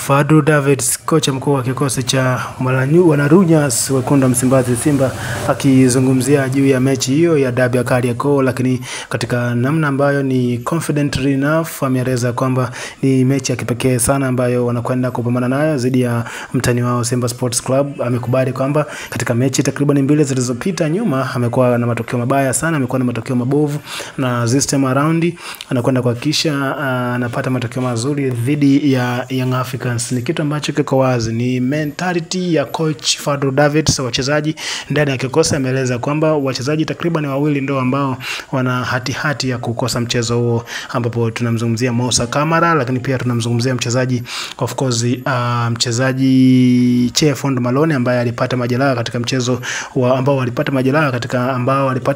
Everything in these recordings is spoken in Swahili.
Fadlu Davids, kocha mkuu wa kikosi cha Wanarunyas wekundu Msimbazi Simba, akizungumzia juu ya mechi hiyo ya dabi ya Kariakoo, lakini katika namna ambayo ni confidently enough ameeleza kwamba ni mechi ya kipekee sana ambayo wanakwenda kupambana nayo dhidi ya mtani wao Simba Sports Club. Amekubali kwamba katika mechi takriban 2 zilizopita nyuma amekuwa na matokeo mabaya sana, amekuwa na matokeo mabovu, na this time around anakwenda kuhakikisha anapata matokeo mazuri dhidi ya Young Africans. Ni kitu ambacho kiko wazi, ni mentality ya coach Fadlu Davids. Wachezaji ndani ya kikosi ameeleza kwamba wachezaji takriban 2 ndio ambao wana hati ya kukosa mchezo huo, ambapo tunamzungumzia Moussa Kamara, lakini pia tunamzungumzia mchezaji of course mchezaji Chefondo Malone ambaye alipata majeraha katika mchezo ambao walipata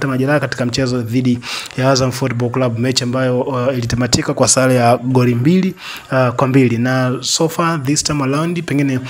majeraha katika mchezo dhidi ya Azam Football Club, mechi ambayo ilitamatika kwa sare ya goli 2-2. Na so far this time around pengine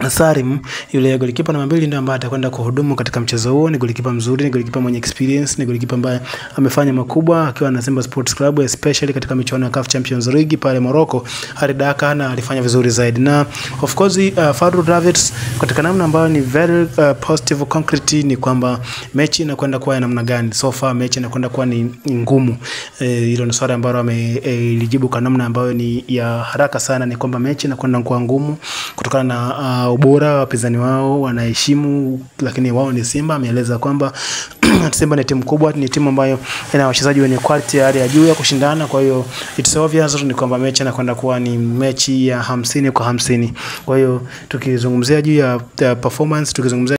Salim, yule golikipa namba 2 ndio ambaye atakwenda kuhudumu katika mchezo huo. Ni golikipa mzuri, ni golikipa mwenye experience, ni golikipa ambaye amefanya makubwa akiwa na Simba Sports Club, especially katika michuano ya CAF Champions League pale Morocco, Haridaka, na alifanya vizuri zaidi. Na of course Fadlu Davids katika namna ambayo ni very positive concrete ni kwamba mechi inakwenda kuwa ya namna gani. So far mechi inakwenda kuwa ni ngumu. Hilo ni swali ambalo amelijibu kwa namna ambayo ni ya haraka sana, ni kwamba mechi inakwenda kuwa ngumu kutokana na ubora wa wapinzani wao, wanaheshimu, lakini wao ni Simba. Ameeleza kwamba Simba ni timu kubwa, ni timu ambayo ina wachezaji wenye quality ya hali ya juu ya kushindana. Kwa hiyo it's obvious ni kwamba mechi inakwenda kuwa ni mechi ya 50 kwa 50. Kwa hiyo tukizungumzia juu ya performance, tukizungumzia